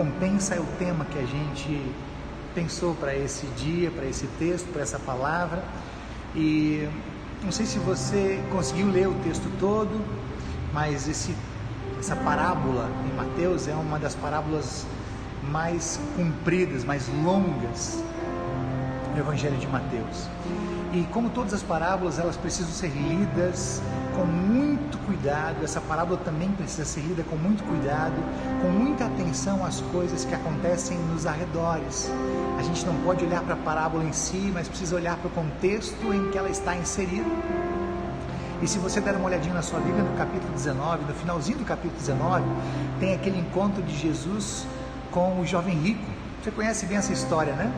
recompensa é o tema que a gente pensou para esse dia, para esse texto, para essa palavra. E não sei se você conseguiu ler o texto todo, mas essa parábola em Mateus é uma das parábolas mais compridas, mais longas do Evangelho de Mateus. E como todas as parábolas, elas precisam ser lidas com muito cuidado. Essa parábola também precisa ser lida com muito cuidado, com muita atenção às coisas que acontecem nos arredores. A gente não pode olhar para a parábola em si, mas precisa olhar para o contexto em que ela está inserida. E se você der uma olhadinha na sua Bíblia, no capítulo 19, no finalzinho do capítulo 19, tem aquele encontro de Jesus com o jovem rico. Você conhece bem essa história, né?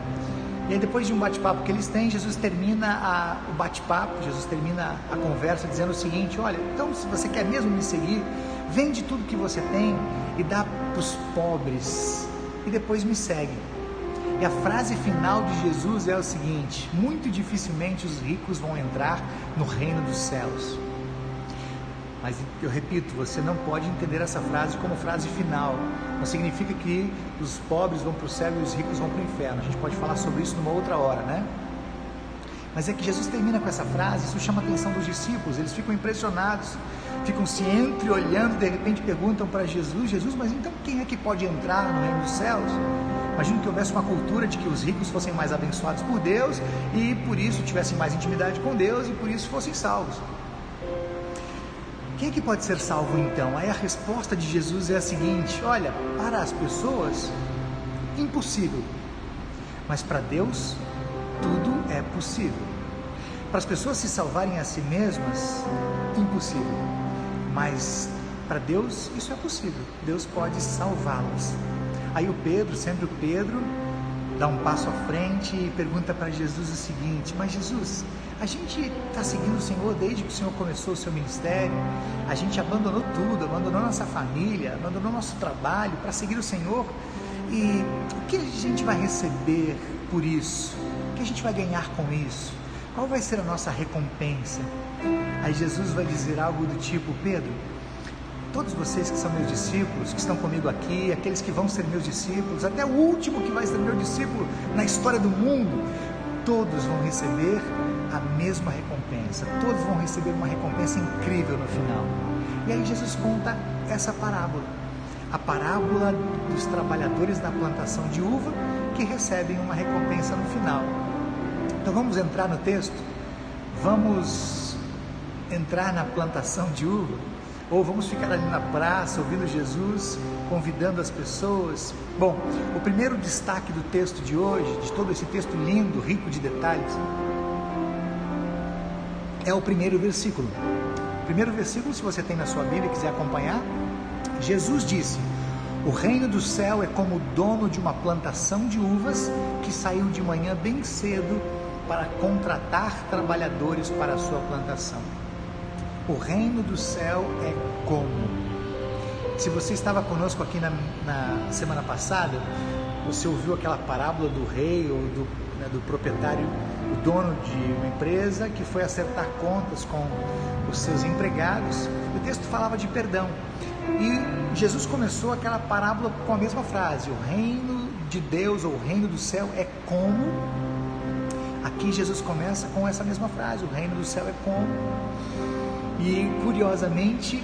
E aí, depois de um bate-papo que eles têm, Jesus termina o bate-papo, Jesus termina a conversa dizendo o seguinte: olha, então se você quer mesmo me seguir, vende tudo que você tem e dá para os pobres e depois me segue. E a frase final de Jesus é o seguinte: muito dificilmente os ricos vão entrar no reino dos céus. Mas eu repito, você não pode entender essa frase como frase final. Não significa que os pobres vão para o céu e os ricos vão para o inferno. A gente pode falar sobre isso numa outra hora, né? Mas é que Jesus termina com essa frase, isso chama a atenção dos discípulos. Eles ficam impressionados, ficam se entreolhando, de repente perguntam para Jesus: Jesus, mas então quem é que pode entrar no reino dos céus? Imagino que houvesse uma cultura de que os ricos fossem mais abençoados por Deus e por isso tivessem mais intimidade com Deus e por isso fossem salvos. Quem é que pode ser salvo então? Aí a resposta de Jesus é a seguinte: olha, para as pessoas, impossível, mas para Deus, tudo é possível. Para as pessoas se salvarem a si mesmas, impossível, mas para Deus isso é possível. Deus pode salvá-las. Aí o Pedro, sempre o Pedro, dá um passo à frente e pergunta para Jesus o seguinte: mas Jesus, a gente está seguindo o Senhor desde que o Senhor começou o seu ministério, a gente abandonou tudo, abandonou nossa família, abandonou nosso trabalho para seguir o Senhor, e o que a gente vai receber por isso? O que a gente vai ganhar com isso? Qual vai ser a nossa recompensa? Aí Jesus vai dizer algo do tipo: Pedro, todos vocês que são meus discípulos, que estão comigo aqui, aqueles que vão ser meus discípulos, até o último que vai ser meu discípulo na história do mundo, todos vão receber a mesma recompensa, todos vão receber uma recompensa incrível no final. E aí Jesus conta essa parábola, a parábola dos trabalhadores da plantação de uva que recebem uma recompensa no final. Então vamos entrar no texto? Vamos entrar na plantação de uva? Ou vamos ficar ali na praça ouvindo Jesus, convidando as pessoas? Bom, o primeiro destaque do texto de hoje, de todo esse texto lindo, rico de detalhes, é o primeiro versículo. O primeiro versículo, se você tem na sua Bíblia e quiser acompanhar, Jesus disse: o reino do céu é como o dono de uma plantação de uvas que saiu de manhã bem cedo para contratar trabalhadores para a sua plantação. O reino do céu é como? Se você estava conosco aqui na semana passada, você ouviu aquela parábola do rei ou do proprietário, o dono de uma empresa que foi acertar contas com os seus empregados. O texto falava de perdão e Jesus começou aquela parábola com a mesma frase: o reino de Deus ou o reino do céu é como. Aqui Jesus começa com essa mesma frase: o reino do céu é como. E curiosamente,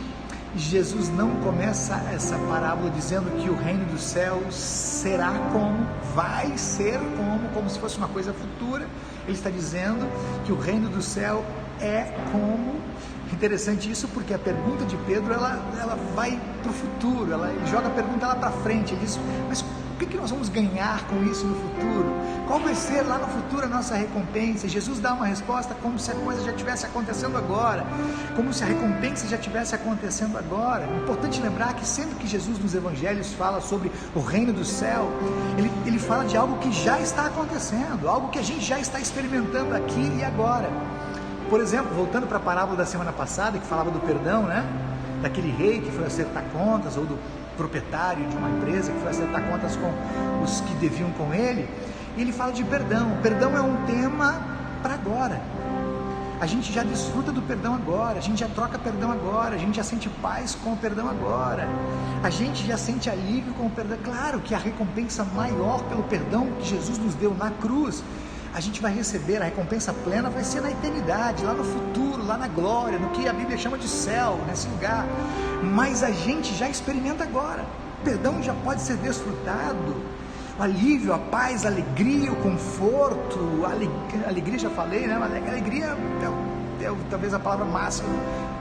Jesus não começa essa parábola dizendo que o reino do céu será como, vai ser como se fosse uma coisa futura. Ele está dizendo que o reino do céu é como. Interessante isso, porque a pergunta de Pedro, ela vai para o futuro, ele joga a pergunta lá para frente. Ele diz: mas o que nós vamos ganhar com isso no futuro? Qual vai ser lá no futuro a nossa recompensa? Jesus dá uma resposta como se a coisa já estivesse acontecendo agora, como se a recompensa já estivesse acontecendo agora. É importante lembrar que sempre que Jesus nos evangelhos fala sobre o reino do céu, ele fala de algo que já está acontecendo, algo que a gente já está experimentando aqui e agora. Por exemplo, voltando para a parábola da semana passada, que falava do perdão, né? Daquele rei que foi acertar contas, ou do proprietário de uma empresa que foi acertar contas com os que deviam com ele, e ele fala de perdão. O perdão é um tema para agora. A gente já desfruta do perdão agora, a gente já troca perdão agora, a gente já sente paz com o perdão agora, a gente já sente alívio com o perdão. Claro que a recompensa maior pelo perdão que Jesus nos deu na cruz, a gente vai receber, a recompensa plena vai ser na eternidade, lá no futuro, lá na glória, no que a Bíblia chama de céu, nesse lugar. Mas a gente já experimenta agora, o perdão já pode ser desfrutado. O alívio, a paz, a alegria, o conforto, a alegria já falei, né? Mas a alegria é talvez a palavra máxima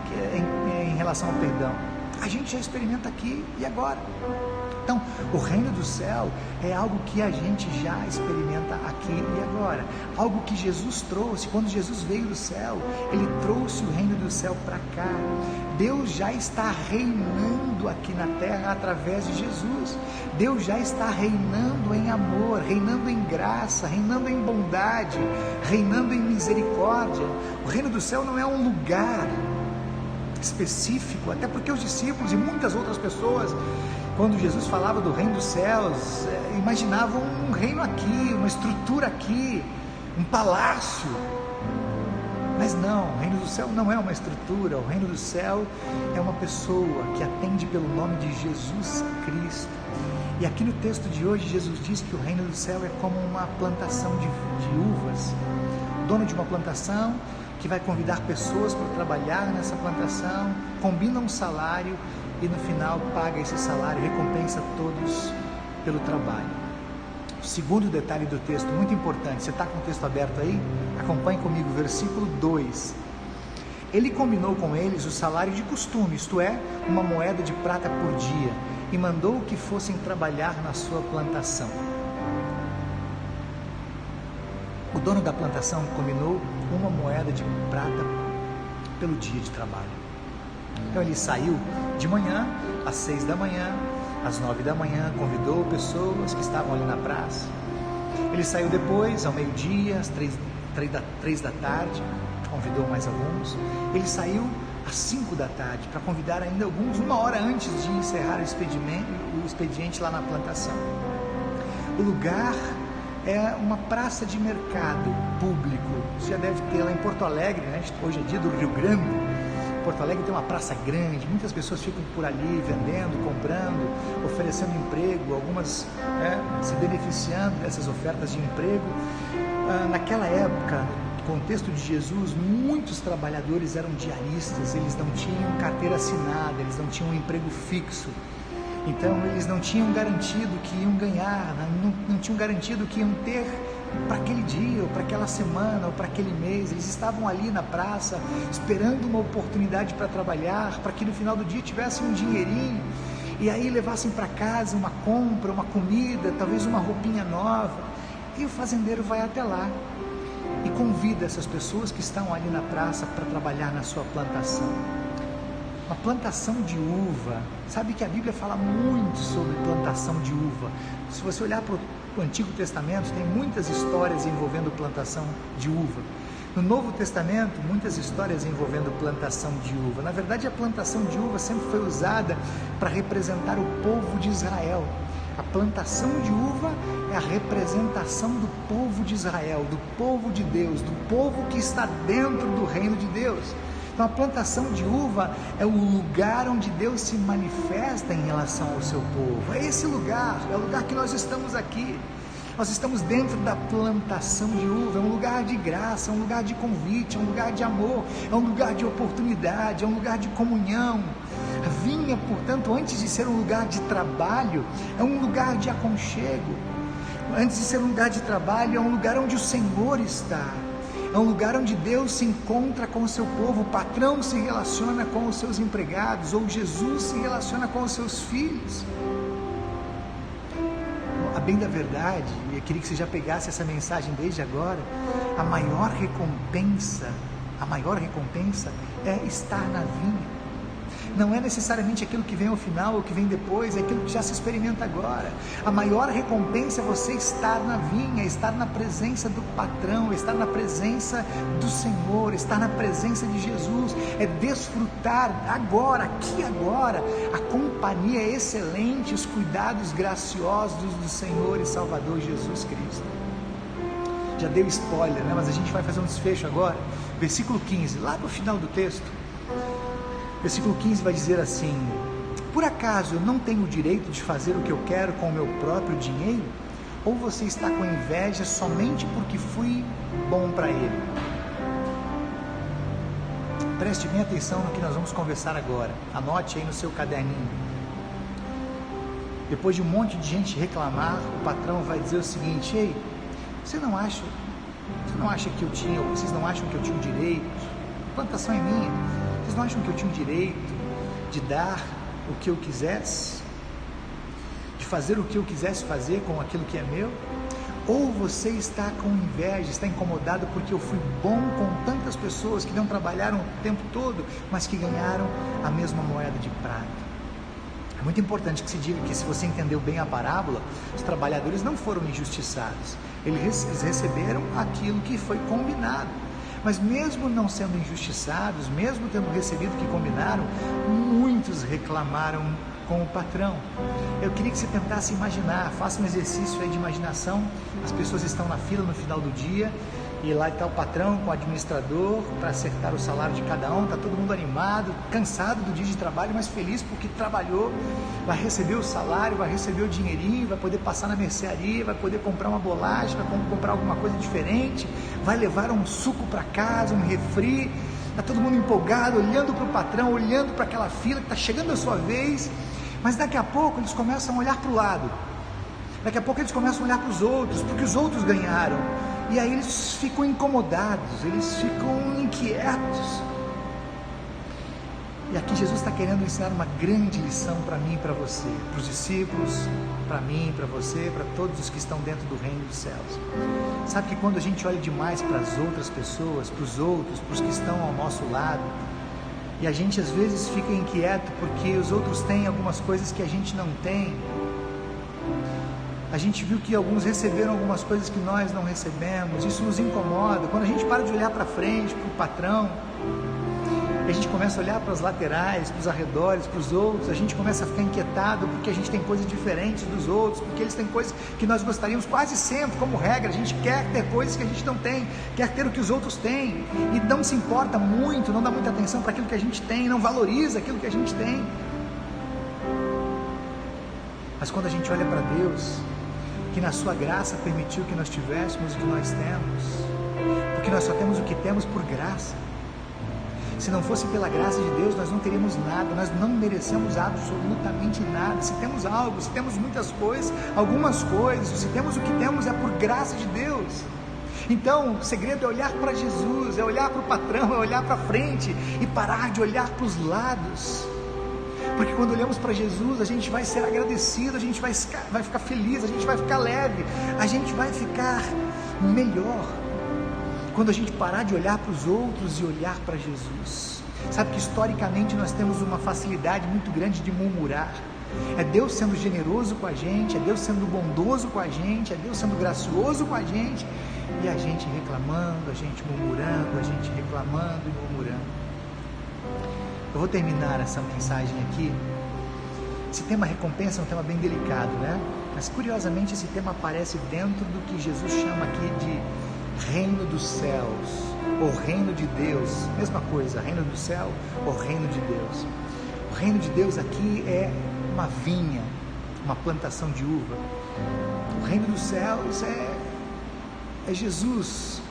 que é em relação ao perdão. A gente já experimenta aqui e agora. Então, o reino do céu é algo que a gente já experimenta aqui e agora. Algo que Jesus trouxe. Quando Jesus veio do céu, Ele trouxe o reino do céu para cá. Deus já está reinando aqui na terra através de Jesus. Deus já está reinando em amor, reinando em graça, reinando em bondade, reinando em misericórdia. O reino do céu não é um lugar específico, até porque os discípulos e muitas outras pessoas, quando Jesus falava do reino dos céus, imaginavam um reino aqui, uma estrutura aqui, um palácio. Mas não, o reino do céu não é uma estrutura, o reino do céu é uma pessoa que atende pelo nome de Jesus Cristo. E aqui no texto de hoje, Jesus diz que o reino do céu é como uma plantação de uvas. O dono de uma plantação que vai convidar pessoas para trabalhar nessa plantação, combina um salário e no final paga esse salário, recompensa todos pelo trabalho. O segundo detalhe do texto, muito importante, você está com o texto aberto aí? Acompanhe comigo, versículo 2. Ele combinou com eles o salário de costume, isto é, uma moeda de prata por dia, e mandou que fossem trabalhar na sua plantação. O dono da plantação combinou uma moeda de prata pelo dia de trabalho. Então ele saiu de manhã, às 6 da manhã, às 9 da manhã, convidou pessoas que estavam ali na praça. Ele saiu depois, ao meio-dia, às 3 da tarde, convidou mais alguns. Ele saiu às 5 da tarde para convidar ainda alguns, uma hora antes de encerrar o expediente lá na plantação. O lugar é uma praça de mercado público. Você já deve ter lá em Porto Alegre, né? Hoje é dia do Rio Grande. Porto Alegre tem uma praça grande, muitas pessoas ficam por ali vendendo, comprando, oferecendo emprego, algumas se beneficiando dessas ofertas de emprego. Naquela época, no contexto de Jesus, muitos trabalhadores eram diaristas, eles não tinham carteira assinada, eles não tinham um emprego fixo. Então eles não tinham garantido que iam ganhar, não tinham garantido que iam ter para aquele dia, ou para aquela semana, ou para aquele mês. Eles estavam ali na praça, esperando uma oportunidade para trabalhar, para que no final do dia tivessem um dinheirinho, e aí levassem para casa uma compra, uma comida, talvez uma roupinha nova. E o fazendeiro vai até lá e convida essas pessoas que estão ali na praça para trabalhar na sua plantação. Uma plantação de uva, sabe que a Bíblia fala muito sobre plantação de uva. Se você olhar para o Antigo Testamento, tem muitas histórias envolvendo plantação de uva. No Novo Testamento, muitas histórias envolvendo plantação de uva. Na verdade, a plantação de uva sempre foi usada para representar o povo de Israel. A plantação de uva é a representação do povo de Israel, do povo de Deus, do povo que está dentro do reino de Deus. Então a plantação de uva é o lugar onde Deus se manifesta em relação ao seu povo. É esse lugar, é o lugar que nós estamos aqui. Nós estamos dentro da plantação de uva, é um lugar de graça, é um lugar de convite, é um lugar de amor, é um lugar de oportunidade, é um lugar de comunhão. A vinha, portanto, antes de ser um lugar de trabalho, é um lugar de aconchego. Antes de ser um lugar de trabalho, é um lugar onde o Senhor está. É um lugar onde Deus se encontra com o seu povo, o patrão se relaciona com os seus empregados, ou Jesus se relaciona com os seus filhos. A bem da verdade, e eu queria que você já pegasse essa mensagem desde agora, a maior recompensa é estar na vinha. Não é necessariamente aquilo que vem ao final ou que vem depois, é aquilo que já se experimenta agora. A maior recompensa é você estar na vinha, estar na presença do patrão, estar na presença do Senhor, estar na presença de Jesus, é desfrutar agora, aqui agora, a companhia excelente, os cuidados graciosos do Senhor e Salvador Jesus Cristo. Já dei spoiler, né? Mas a gente vai fazer um desfecho agora. versículo 15, lá no final do texto, versículo 15 vai dizer assim: por acaso eu não tenho o direito de fazer o que eu quero com o meu próprio dinheiro? Ou você está com inveja somente porque fui bom para ele? Preste bem atenção no que nós vamos conversar agora, anote aí no seu caderninho. Depois de um monte de gente reclamar, o patrão vai dizer o seguinte: ei, vocês não acham que eu tinha o direito? A plantação é minha. Vocês não acham que eu tinha o direito de dar o que eu quisesse? De fazer o que eu quisesse fazer com aquilo que é meu? Ou você está com inveja, está incomodado porque eu fui bom com tantas pessoas que não trabalharam o tempo todo, mas que ganharam a mesma moeda de prata? É muito importante que se diga que, se você entendeu bem a parábola, os trabalhadores não foram injustiçados, eles receberam aquilo que foi combinado. Mas mesmo não sendo injustiçados, mesmo tendo recebido o que combinaram, muitos reclamaram com o patrão. Eu queria que você tentasse imaginar, faça um exercício aí de imaginação. As pessoas estão na fila no final do dia, e lá está o patrão com o administrador para acertar o salário de cada um. Está todo mundo animado, cansado do dia de trabalho, mas feliz porque trabalhou, vai receber o salário, vai receber o dinheirinho, vai poder passar na mercearia, vai poder comprar uma bolacha, vai comprar alguma coisa diferente, vai levar um suco para casa, um refri. Está todo mundo empolgado, olhando para o patrão, olhando para aquela fila que está chegando a sua vez. Mas daqui a pouco eles começam a olhar para o lado, daqui a pouco eles começam a olhar para os outros, porque os outros ganharam. E aí eles ficam incomodados, eles ficam inquietos. E aqui Jesus está querendo ensinar uma grande lição para mim e para você, para os discípulos, para mim, para você, para todos os que estão dentro do reino dos céus. Sabe que quando a gente olha demais para as outras pessoas, para os outros, para os que estão ao nosso lado, e a gente às vezes fica inquieto porque os outros têm algumas coisas que a gente não tem. A gente viu que alguns receberam algumas coisas que nós não recebemos. Isso nos incomoda. Quando a gente para de olhar para frente, para o patrão, e a gente começa a olhar para as laterais, para os arredores, para os outros, a gente começa a ficar inquietado porque a gente tem coisas diferentes dos outros, porque eles têm coisas que nós gostaríamos. Quase sempre, como regra, a gente quer ter coisas que a gente não tem, quer ter o que os outros têm, e não se importa muito, não dá muita atenção para aquilo que a gente tem, não valoriza aquilo que a gente tem. Mas quando a gente olha para Deus, que na sua graça permitiu que nós tivéssemos o que nós temos, porque nós só temos o que temos por graça. Se não fosse pela graça de Deus, nós não teríamos nada, nós não merecemos absolutamente nada. Se temos algo, se temos muitas coisas, algumas coisas, se temos o que temos, é por graça de Deus. Então, o segredo é olhar para Jesus, é olhar para o patrão, é olhar para frente e parar de olhar para os lados. Porque quando olhamos para Jesus, a gente vai ser agradecido, a gente vai ficar feliz, a gente vai ficar leve, a gente vai ficar melhor. Quando a gente parar de olhar para os outros e olhar para Jesus. Sabe que historicamente nós temos uma facilidade muito grande de murmurar. É Deus sendo generoso com a gente, é Deus sendo bondoso com a gente, é Deus sendo gracioso com a gente, e a gente reclamando, a gente murmurando, a gente reclamando e murmurando. Eu vou terminar essa mensagem aqui. Esse tema recompensa é um tema bem delicado, né? Mas curiosamente esse tema aparece dentro do que Jesus chama aqui de reino dos céus, ou reino de Deus, mesma coisa, reino do céu ou reino de Deus. O reino de Deus aqui é uma vinha, uma plantação de uva. O reino dos céus é Jesus,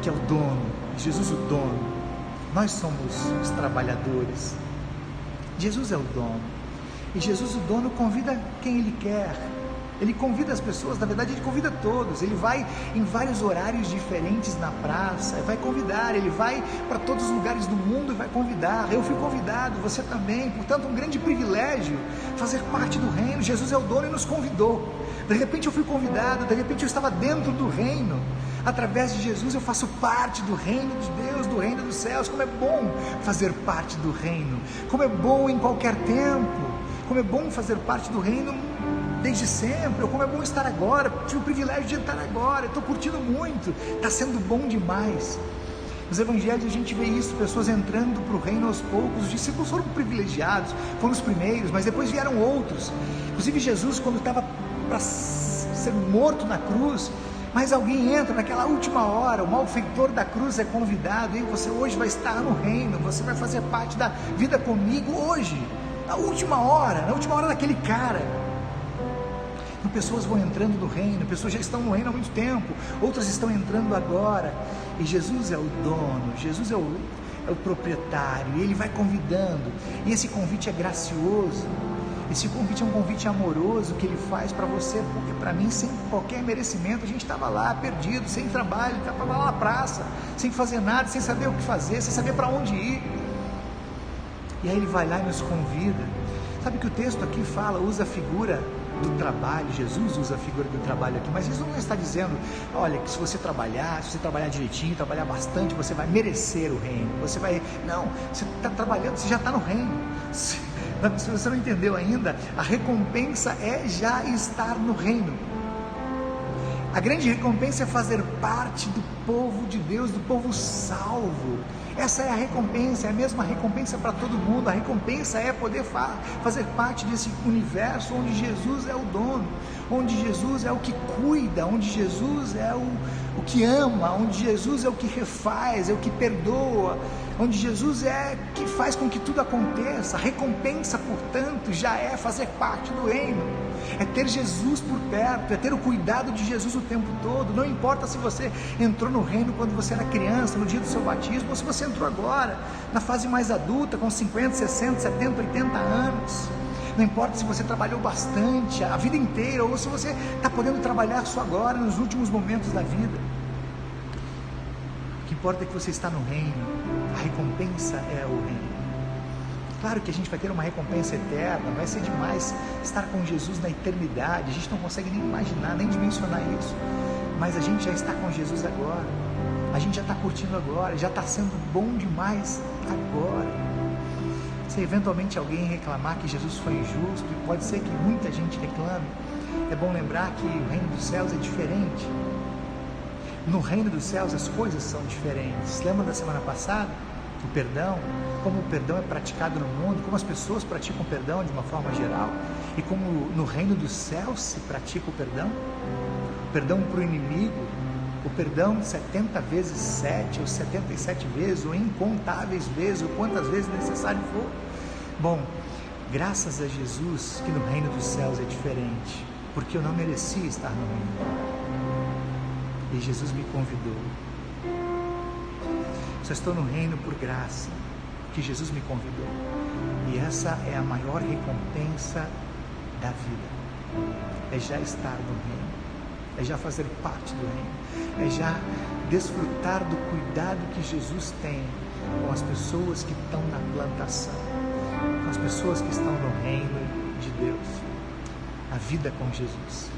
que é o dono, Jesus o dono. Nós somos os trabalhadores. Jesus é o dono, e Jesus o dono convida quem Ele quer. Ele convida as pessoas, na verdade Ele convida todos. Ele vai em vários horários diferentes na praça, vai convidar. Ele vai para todos os lugares do mundo e vai convidar. Eu fui convidado, você também. Portanto, um grande privilégio fazer parte do reino. Jesus é o dono e nos convidou. De repente eu fui convidado, de repente eu estava dentro do reino. Através de Jesus eu faço parte do reino de Deus, do reino dos céus. Como é bom fazer parte do reino, como é bom em qualquer tempo, como é bom fazer parte do reino desde sempre, ou como é bom estar agora. Tive o privilégio de estar agora, estou curtindo muito, está sendo bom demais. Nos evangelhos a gente vê isso, pessoas entrando para o reino aos poucos. Os discípulos foram privilegiados, foram os primeiros, mas depois vieram outros. Inclusive Jesus, quando estava para ser morto na cruz, Mas alguém entra naquela última hora, o malfeitor da cruz é convidado, e você hoje vai estar no reino, você vai fazer parte da vida comigo hoje, na última hora daquele cara. E pessoas vão entrando no reino, pessoas já estão no reino há muito tempo, outras estão entrando agora, e Jesus é o dono, Jesus é o proprietário, e Ele vai convidando, e esse convite é gracioso, esse convite é um convite amoroso que Ele faz para você, porque para mim, sem qualquer merecimento, a gente estava lá perdido, sem trabalho, estava lá na praça, sem fazer nada, sem saber o que fazer, sem saber para onde ir, e aí Ele vai lá e nos convida. Sabe que o texto aqui fala, usa a figura do trabalho, Jesus usa a figura do trabalho aqui, mas Jesus não está dizendo, olha, que se você trabalhar direitinho, trabalhar bastante, você vai merecer o reino, não, você está trabalhando, você já está no reino. Se você não entendeu ainda, a recompensa é já estar no reino. A grande recompensa é fazer parte do povo de Deus, do povo salvo. Essa é a recompensa, é a mesma recompensa para todo mundo. A recompensa é poder fazer parte desse universo onde Jesus é o dono, onde Jesus é o que cuida, onde Jesus é o que ama, onde Jesus é o que refaz, é o que perdoa, onde Jesus é que faz com que tudo aconteça. A recompensa, portanto, já é fazer parte do reino, é ter Jesus por perto, é ter o cuidado de Jesus o tempo todo. Não importa se você entrou no reino quando você era criança, no dia do seu batismo, ou se você entrou agora, na fase mais adulta, com 50, 60, 70, 80 anos. Não importa se você trabalhou bastante a vida inteira, ou se você está podendo trabalhar só agora, nos últimos momentos da vida. O que importa é que você está no reino. A recompensa é o reino. Claro que a gente vai ter uma recompensa eterna, vai ser demais estar com Jesus na eternidade, a gente não consegue nem imaginar, nem dimensionar isso, mas a gente já está com Jesus agora, a gente já está curtindo agora, já está sendo bom demais agora. Se eventualmente alguém reclamar que Jesus foi injusto, e pode ser que muita gente reclame, é bom lembrar que o reino dos céus é diferente. No reino dos céus as coisas são diferentes. Lembra da semana passada? O perdão, como o perdão é praticado no mundo, como as pessoas praticam o perdão de uma forma geral, e como no reino dos céus se pratica o perdão para o inimigo, o perdão 70 vezes 7, ou 77 vezes, ou incontáveis vezes, ou quantas vezes necessário for. Bom, graças a Jesus que no reino dos céus é diferente, porque eu não merecia estar no reino, e Jesus me convidou. Só estou no reino por graça, que Jesus me convidou, e essa é a maior recompensa da vida, é já estar no reino, é já fazer parte do reino, é já desfrutar do cuidado que Jesus tem com as pessoas que estão na plantação, com as pessoas que estão no reino de Deus, a vida com Jesus.